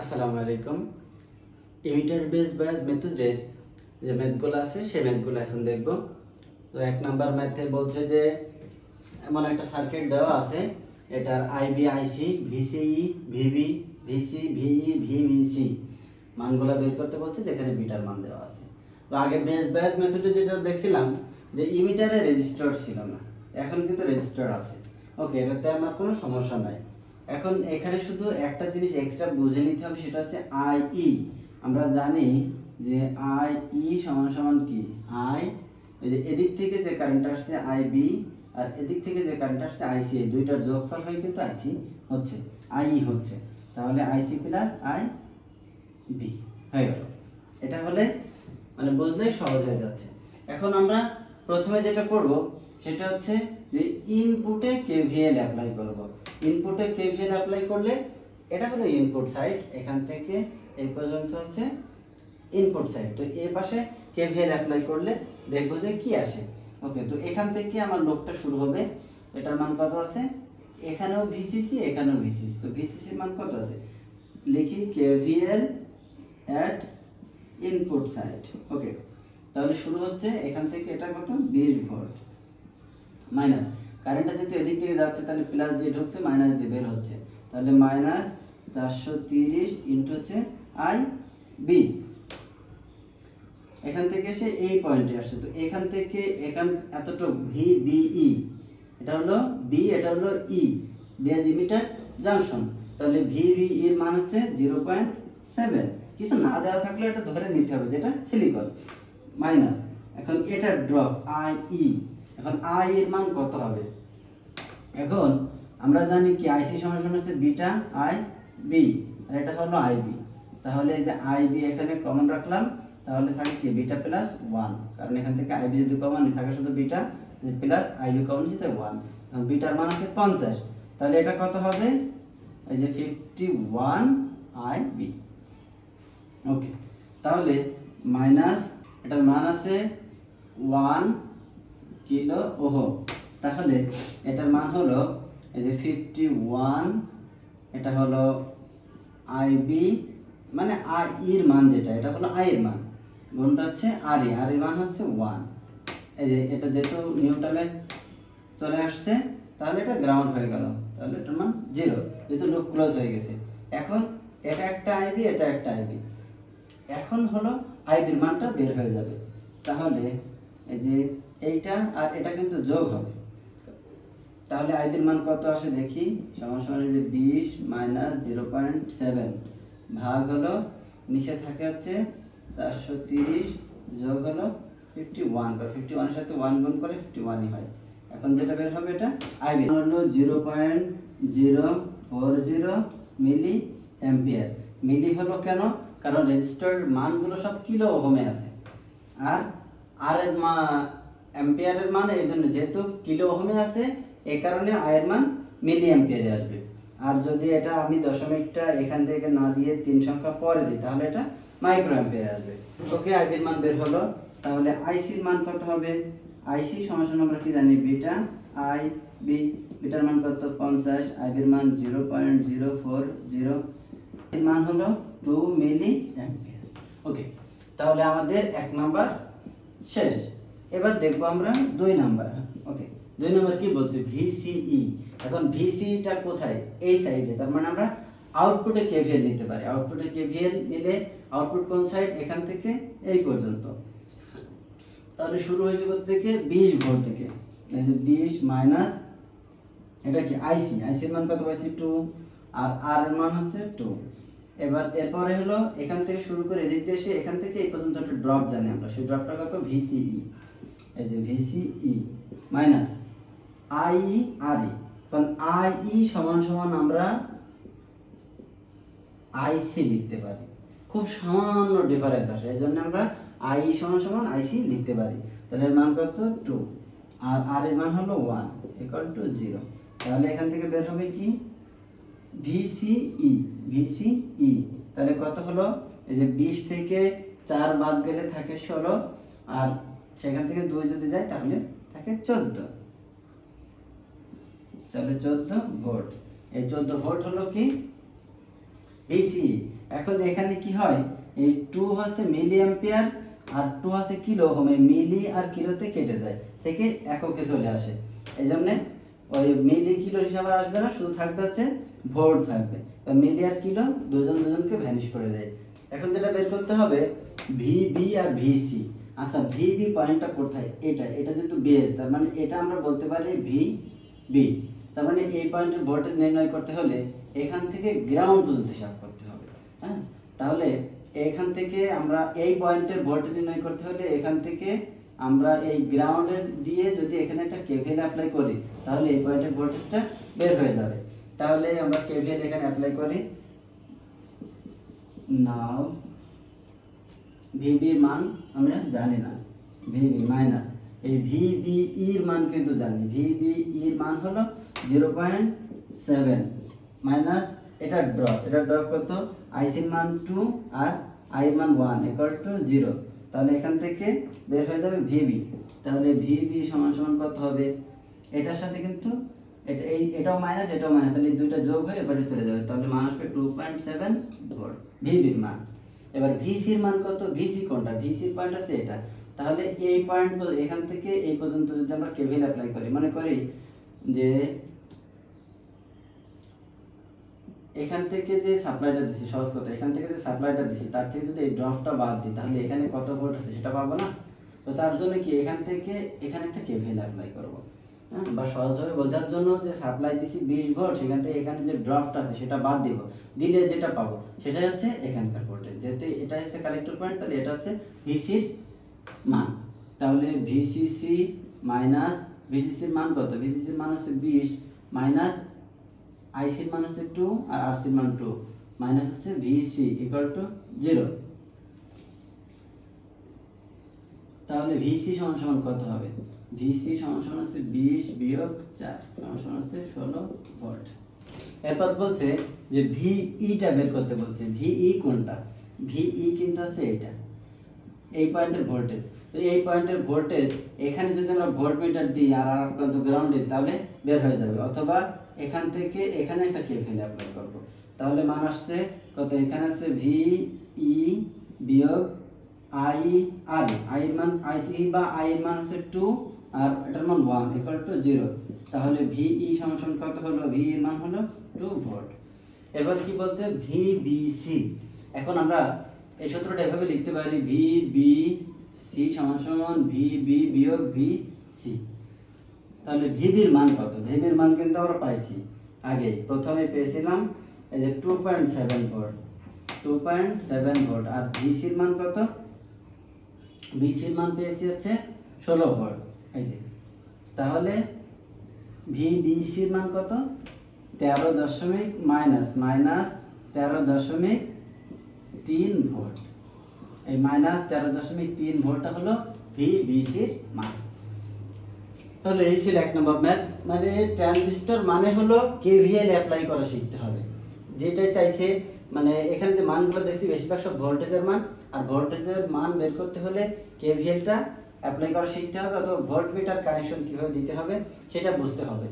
আসসালামু আলাইকুম। Emitter base bias মেথডের যে ম্যাথগুলো আছে সেই ম্যাথগুলো এখন দেখব। তো এক নাম্বার ম্যাথে বলছে যে এমন একটা সার্কিট দেওয়া আছে, এটার আইবি, আইসি, ভিসিই, ভিবি, ভিসি, ভিই, ভিভিসি মানগুলো বের করতে বলছে, যেখানে বিটার মান দেওয়া আছে। তো আগে বেস বায়াস মেথডে যেটা দেখছিলাম যে ইমিটারে রেজিস্টার ছিল না, এখন কিন্তু রেজিস্টার আছে। ওকে, এটাতে আমার কোনো সমস্যা নাই। এখন এখানে শুধু একটা জিনিস এক্সট্রা বুঝে নিতে হবে, সেটা হচ্ছে আইই। আমরা জানি যে আইই সমান সমান কি, আই এই যে এদিক থেকে যে কারেন্ট আসছে আইবি, আর এদিক থেকে যে কারেন্ট আসছে আইসি, এই দুইটার যোগফল হয় কিন্তু আইসি হচ্ছে, আইই হচ্ছে। তাহলে আইসি প্লাস আই বি হয়ে গেল। এটা হলে মানে বুঝলেই সহজ হয়ে যাচ্ছে। এখন আমরা প্রথমে যেটা করব সেটা হচ্ছে যে ইনপুটে কেভিএল অ্যাপ্লাই করব। ইনপুটে কেভিএল অ্যাপ্লাই করলে এটা হলো ইনপুট সাইড, এখান থেকে এই পর্যন্ত হচ্ছে ইনপুট সাইড। তো এই পাশে কেভিএল অ্যাপ্লাই করলে দেখব যে কি আসে। ওকে, তো এখান থেকে আমার লোডটা শুরু হবে। এটার মান কত আছে, এখানেও ভিসিসি, এখানেও ভিসিসি। তো ভিসিসি মান কত আছে, লিখি কেভিএল এট ইনপুট সাইড। ওকে, তাহলে শুরু হচ্ছে এখান থেকে, এটা কত 20 ভোল্ট মাইনাস কারেন্টটা যেহেতু এদিক থেকে যাচ্ছে, তাহলে প্লাস দিয়ে ঢুকছে, মাইনাস দিয়ে বের হচ্ছে, তাহলে মাইনাস 430 ইনটু হচ্ছে আই বি। এখান থেকে এসে এই পয়েন্টে আসছে, তো এখান থেকে এখান এতটুকু ভি বিই, এটা হলো বি, এটা হলো ই, বেজ ইমিটার জাংশন। তাহলে ভিবি এর মান হচ্ছে 0.7। কিছু না দেওয়া থাকলে এটা ধরে নিতে হবে, যেটা সিলিকন মাইনাস। এখন এটা ড্রপ আই ই, এখন আই এর মান কত হবে, এখন আমরা জানি কি আইসি সমান সমান হচ্ছে বিটা আই বি, আর এটা হলো আইবি। তাহলে এই যে আইবি এখানে কমন রাখলাম, তাহলে থাকে কি বিটা প্লাস 1, কারণ এখান থেকে আইবি যদি কমন থাকে শুধু বিটা, প্লাস আইবি কমন নিতে 1। বিটার মান আছে 50, তাহলে এটা কত হবে, এই যে 51 আইবি। ওকে, তাহলে মাইনাস এটার মান আছে 1 কিলো ওহম, তাহলে এটার মান হলো এই যে 51, এটা হলো আইবি, মানে আই এর মান যেটা, এটা হলো আই এর মান, গুণটা হচ্ছে আর এর মান হচ্ছে 1। এই যে এটা যেহেতু নিউট্রালে চলে আসছে, তাহলে এটা গ্রাউন্ড হয়ে গেল, তাহলে এটার মান 0, যেহেতু লুপ ক্লোজ হয়ে গেছে। এখন এটা একটা আইবি, এটা একটা আইবি, এখন হলো আইবির মানটা বের হয়ে যাবে। তাহলে এই যে এইটা আর এটা কিন্তু যোগ হবে, তাহলে আইবির মান কত আসে দেখি, সমান সমান যে 20 মাইনাস 0.7 ভাগ হলো নিচে থাকে হচ্ছে 430 যোগ হলো 51, বা 51 এর সাথে 1 গুণ করে 51ই হয়। এখন যেটা বের হবে এটা আইবি হলো 0.040 মিলি অ্যাম্পিয়ার। মিলি হলো কেন, কারণ রেজিস্টার মানগুলো সব কিলো ওহমে আছে, আর আর এর মান অ্যাম্পিয়ারের মান, এই জন্য যেহেতু কিলো ওহমে আছে এই কারণে আয়ের মান মিলি অ্যাম্পিয়ারে আসবে। আর যদি এটা আমি দশমিকটা এখান থেকে না দিয়ে 3 সংখ্যা পরে দিই, তাহলে এটা মাইক্রো অ্যাম্পিয়ারে আসবে। ওকে, আইবির মান বের হলো। তাহলে আইসির মান কত হবে, আইসি সমান আমরা কি জানি বিটা আই বি, বিটার মান কত 50, আইবির মান 0.040, এর মান হলো 2 মিলি অ্যাম্পিয়ার। ওকে, তাহলে আমাদের 1 নাম্বার শেষ। এবার দেখব আমরা 2 নাম্বার। ওকে, 2 নাম্বার কি বলছে, ভিসিই। এখন ভিসিটা কোথায়, এই সাইডে, তার মানে আমরা আউটপুটে কেভিএল নিতে পারি। আউটপুটে কেভিএল নিলে আউটপুট কোন সাইড, এখান থেকে এই পর্যন্ত, তাহলে শুরু হয়েছে কোথা থেকে, 20 ভোল্ট থেকে। এই যে 20 মাইনাস এটা কি আইসি, আইসির মান কত পাইছি 2, আর আর এর মান হচ্ছে 2। এবার এরপরে হলো এখান থেকে শুরু করে এদিক দিয়ে এসে এখান থেকে এই পর্যন্ত একটা ড্রপ জানি আমরা, সেই ড্রপটা কত ভিসিই, এই যে ভিসিই মাইনাস আইই আর ই। কারণ আইই সমান সমান আমরা আইসি লিখতে পারি, খুব সামান্য ডিফারেন্স আসে, এই জন্য আমরা আইই সমান সমান আইসি লিখতে পারি। তাহলে এর মান কত 2, আর আর এর মান হলো 1 ইকুয়াল টু 0। তাহলে এখান থেকে বের হবে কি ভিসিই, ভিসিই, তাহলে কত হলো, এই যে 20 থেকে 4 বাদ গেলে থাকে 16, আর সেখান থেকে 2 যদি যায় তাহলে থাকে 14, তাহলে 14 ভোল্ট। এই 14 ভোল্ট হলো কি ভিসি। এখন এখানে কি হয়, এই 2 হচ্ছে মিলি অ্যাম্পিয়ার আর 2 হচ্ছে কিলো ওহম, মিলি আর কিলোতে কেটে যায় থেকে এককে চলে আসে। এই জন্য ওই মিলি কিলো হিসাবে আসবে না, শুধু থাকবে হচ্ছে ভোল্ট থাকবে। মিলি আর কিলো দুজনকে ভ্যানিশ করে দেয়। এখন যেটা বের করতে হবে ভিবি আর ভিসি। আচ্ছা ভিবি পয়েন্টটা কোথায়, এটা যেহেতু বেস, তার মানে এটা আমরা বলতে পারি ভিবি। তার মানে এই পয়েন্টের ভোল্টেজ নির্ণয় করতে হলে এখান থেকে গ্রাউন্ড পর্যন্ত হিসাব করতে হবে। হ্যাঁ, তাহলে এখান থেকে আমরা এই পয়েন্টের ভোল্টেজ নির্ণয় করতে হলে এখান থেকে আমরা এই গ্রাউন্ডের দিয়ে যদি এখানে একটা কেভিএল অ্যাপ্লাই করি তাহলে এই পয়েন্টের ভোল্টেজটা বের হয়ে যাবে। তাহলে আমরা কেভিএল এখানে অ্যাপ্লাই করি। নাও ভিবি এর মান আমরা জানি না, ভিবি মাইনাস এই ভিবি এর মান কিন্তু জানি, ভিবি এর মান হলো 0.7 মাইনাস এটা ড্রপ কত, আইসির মান 2 আর আই এর মান 1 ইকুয়াল টু 0। তাহলে এখান থেকে বের হয়ে যাবে ভিবি। তাহলে ভিবি সমান সমান কত হবে, এটার সাথে কিন্তু এটাও মাইনাস এটাও মাইনাস, তাহলে এই দুইটা যোগ হয়ে এবারে চলে যাবে। তাহলে মান আসবে 2.7 ভোল্ট ভিবির মান। এবার ভিসির মান কত, ভিসি কোনটা, ভিসির পয়েন্ট আছে এটা। তাহলে এই পয়েন্ট এখান থেকে এই পর্যন্ত যদি আমরা কেভিএল অ্যাপ্লাই করি, মনে করি যে এখান থেকে যে সাপ্লাইটা দিছি, সহজ কথা, এখান থেকে যে সাপ্লাইটা দিছি তার থেকে যদি এই ড্রপটা বাদ দিই তাহলে এখানে কত ভোল্ট আছে সেটা পাবো না। তো তার জন্য কি এখান থেকে এখানে একটা কেভিএল অ্যাপ্লাই করব। হ্যাঁ, বা সহজভাবে বোঝার জন্য যে সাপ্লাই দিছি 20 ভোল্ট, সেখান থেকে এখানে যে ড্রপটা আছে সেটা বাদ দিব, দিলে যেটা পাবো সেটাই হচ্ছে এখানকার ভোল্টেজ। যেহেতু এটা হচ্ছে কালেক্টর পয়েন্ট তাহলে এটা হচ্ছে ভিসির মান। তাহলে ভিসিসি মাইনাস ভিসিসির মান কত, ভিসিসির মান হচ্ছে 20 মাইনাস আইসির মান হচ্ছে 2 আর আরসির মান 2 মাইনাস হচ্ছে ভিসি ইকুয়াল টু 0। তাহলে ভিসি সমান সমান কত হবে, ভিসি সমান সমান হচ্ছে 20 বিয়োগ 4 সমান সমান হচ্ছে 16 ভোল্ট। এরপর বলছে যে ভিইটা বের করতে বলছে, ভিই কোনটা, ভিই কিন্তু আছে এটা এই পয়েন্টের ভোল্টেজ। তো এই পয়েন্টের ভোল্টেজ এখানে যদি আমরা ভোল্টমিটার দিই আর প্রান্ত গ্রাউন্ড দিই তাহলে বের হয়ে যাবে, অথবা এখান থেকে এখানে একটা কেভিএল অ্যাপ্লাই করব। তাহলে মান আসছে কত, এখানে আছে ভিই বিয়োগ আই আর আই এর মান আইসি বা আই এর মান হচ্ছে 2 আর এটার মান 1 ইকুয়াল টু 0। তাহলে ভিই সমান সমান কত হলো, ভি এর মান হলো 2 ভোল্ট। এবার কি বলতে ভিবিসি। এখন আমরা এই সূত্রটা এভাবে লিখতে পারি, ভিবিসি সমান সমান ভিবি বিয়োগ ভিসি। তাহলে ভিবির মান কত, ভিবির মান কিন্তু আমরা পাইছি আগে, প্রথমে পেয়েছিলাম এই যে 2.7 ভোল্ট, 2.7 ভোল্ট। আর ভিসির মান কত, ভিসির মান পেয়েছি হচ্ছে 16 ভোল্ট এই যে। তাহলে ভিবিসির মান কত, 13 দশমিক মাইনাস 13.3 ভোল্ট। এই মাইনাস 13.3 ভোল্টটা হলো ভিবিসির মান। তাহলে এই ছিল 1 নম্বর ম্যাথ। মানে ট্রানজিস্টর মানে হলো কেভিএল অ্যাপ্লাই করা শিখতে হবে, যেটাই চাইছে। মানে এখানে যে মানগুলো দেখছি বেশিরভাগ সব ভোল্টেজের মান, আর ভোল্টেজের মান বের করতে হলে কেভিএলটা অ্যাপ্লাই করা শিখতে হবে, অথবা ভোল্টমিটার কানেকশন কিভাবে দিতে হবে সেটা বুঝতে হবে।